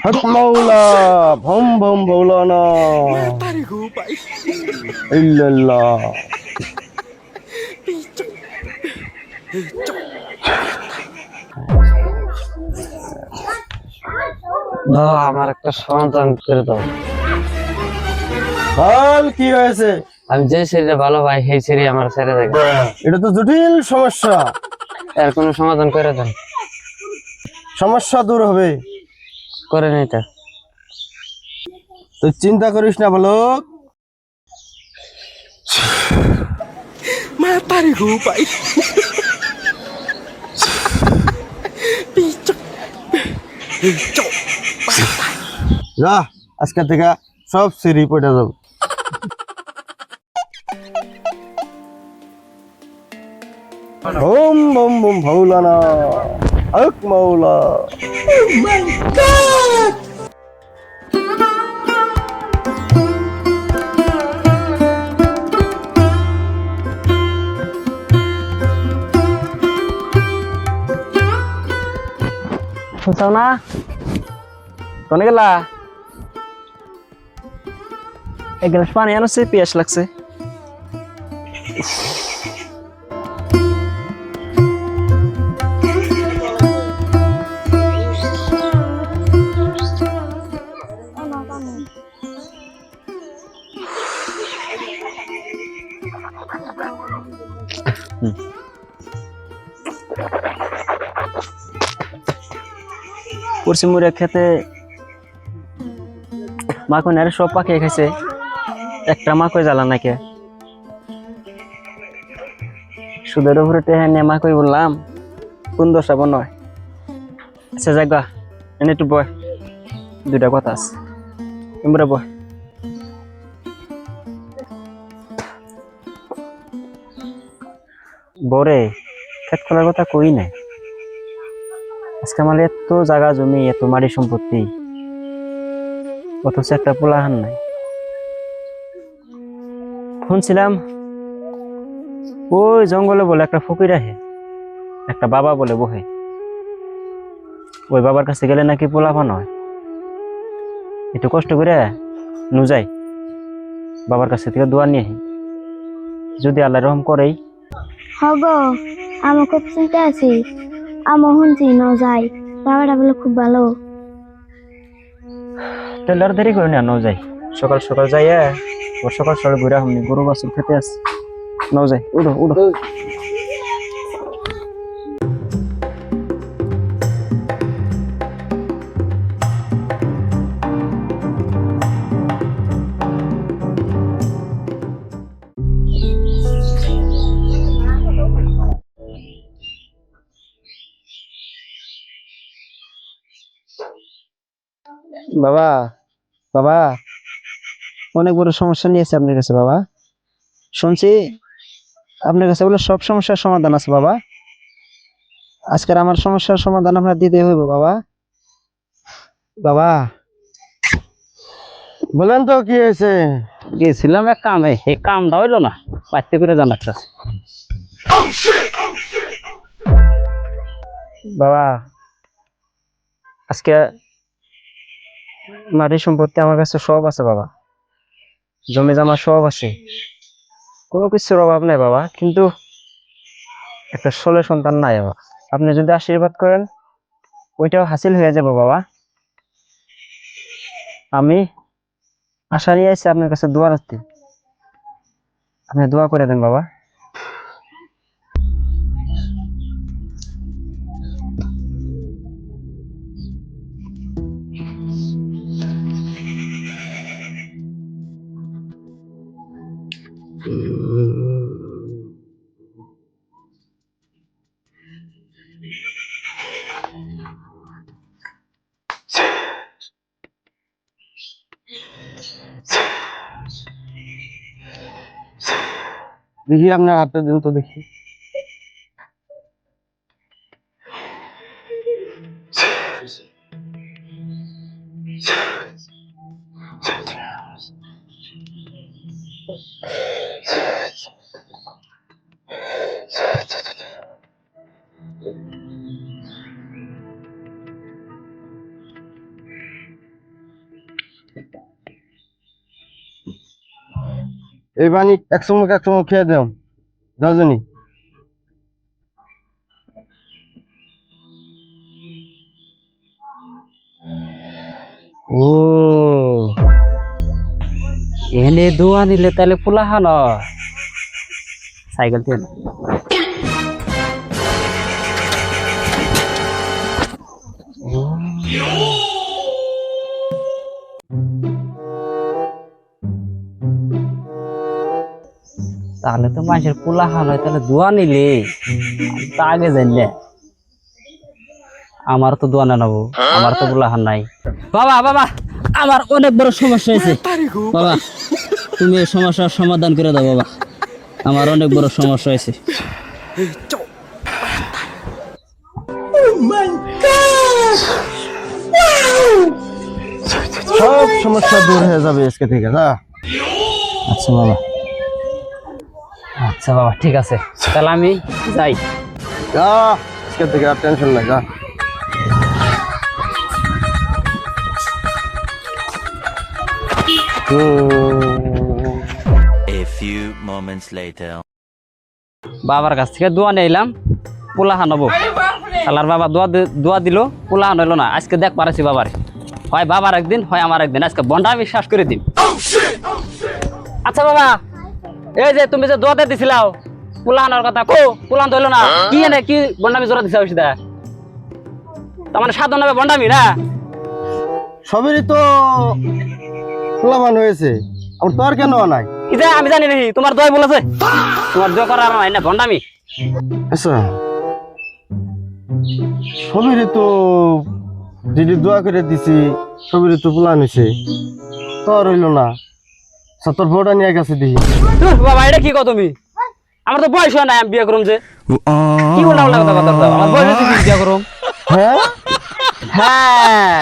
হক মাওলা ভম ভম ভৌলানা ইল্লাল্লাহ। আমার একটা সমাধান করে দাও। বল কি হয়েছে? আমি যে ছেলে ভালো ভাই সেই ছেলে আমার ছেড়ে থাকে। এটা তো জটিল সমস্যা। এর কোনো সমাধান করে দেন। সমস্যা দূর হবে, করেন এটা। তুই চিন্তা করিস না বালক। যা, আজকে থেকে সব সিঁড়ি পড়ে যাবো। ওম বম বম ভৌলানা হক মাওলা। শুনছো না? কোনে গেলা? এক গ্লাস পানি আনো, সে পিয়াস লাগছে। পশ্চিমবঙ্গের খেতে মাখন আরে সব পাখি খাইছে, একটা মাকই জ্বালা নাকি। সুদের উপরে টেহা নিয়ে মাকই বললাম, কোন দশা নয়। আচ্ছা জাগা, এনে একটু বয়, দুইটা কথা আছে। এমরা বয়। বরে খেত খোলার কথা কই নাই। আজকে আমার এত জায়গা জমি, এত মাটি সম্পত্তি, অথচ একটা পোলাহান নাই। শুনছিলাম ওই জঙ্গলে বলে একটা ফকির আহে, একটা বাবা বলে বহে। ওই বাবার কাছে গেলে নাকি পোলাপান হয়। একটু কষ্ট করে নু যাই, বাবার কাছে থেকে দোয়া নিয়ে আহি, যদি আল্লাহ রহম করেই। হব, আমার খুব চিন্তা আছে। আমার শুনছি ন যাই, বাবাটা বলে খুব ভালো। তাহলে আর দেরি করে না, ন যাই। সকাল সকাল যাইয়া ওর সকাল সকাল ঘুরে হমনি, গরু বাছুর খেতে আছে। ন যাই, উঠো উঠো। বাবা, বাবা, অনেক বড় সমস্যা নিয়েছে আপনার কাছে বাবা। শুনছি আপনার কাছে বলে সব সমস্যার সমাধান আছে বাবা। আজকের আমার সমস্যার সমাধান আপনার দিতে হইব বাবা। বাবা বলেন তো কি হয়েছে? গেছিলাম এক কামে, এই কামটা হইলো না, বাড়তে করে জানাচ্ছে। বাবা আজকে মাটি সম্পত্তি আমার কাছে সব আছে বাবা, জমি জমা সব আছে, কোনো কিছুর অভাব নাই বাবা। কিন্তু একটা ষোলো সন্তান নাই বাবা। আপনি যদি আশীর্বাদ করেন ওইটাও হাসিল হয়ে যাবো বাবা। আমি আশা নিয়ে আসছি আপনার কাছে দোয়া রাখতে, আপনি দোয়া করে দেন বাবা। দেখি আপনার হাতটা দিন তো দেখি। এই পানি এক চুমুক খেয়ে দাও রজনী। ও এনে দোয়া নিলে তাহলে পোলা হান সাইকেল দিয়ে তাহলে তো মানুষের পোলা হান হয়, তাহলে দোয়া নিলে তা আগে জানলে আমার তো দোয়া নেবো, আমার তো পোলা হান নাই। বাবা বাবা আমার অনেক বড় সমস্যা হয়েছে বাবা, তুমি এই সমস্যার সমাধান করে দাও বাবা, আমার অনেক বড় সমস্যা হয়েছে। সব সমস্যা দূর হয়ে যাবে আজকে থেকে না। আচ্ছা বাবা, আচ্ছা বাবা ঠিক আছে, তাহলে আমি যাই। যা আজকে থেকে আর টেনশন নাই, যা। A few moments later. বাবার কাছ থেকে দোয়া নিলাম, পোলা হানবো। তাহলে বাবা দোয়া দিল, পোলা হান হইলো না। আজকে দেখ পারেছি বাবার, হয় বাবার একদিন হয় আমার একদিন, আজকে বন্ডা আমি শ্বাস করে দিন। আচ্ছা বাবা, এই যে তুমি যে দোয়াতে দিছিলাও পোলা হানার কথা, কো পোলা হান হইলো না, কি এনে কি বন্ডামি জোড়া দিছা ওইটা? তার মানে সাধন হবে বন্ডামি না? সবেরই তো পোলাপান হয়েছে, আমার তো আর কেন নাই? কি যে আমি জানি নাকি তোমার দোয়াই বলেছে, তোমার দোয়া করা আমার না বন্ডামি। আচ্ছা সবেরই তো দিদি দোয়া করে দিছি, সবেরই তো পোলা নিছে, তো আর হইলো না। আচ্ছা তোর বউটা নিয়ে গেছে দেখি। বাবা এটা কি কও তুমি? আমার তো বয়স হয় না, আমি বিয়ে করুম যে। কি উল্টা উল্টা কথা কথা, আমার বয়স হয়েছে কি বিয়ে করুম? হ্যাঁ হ্যাঁ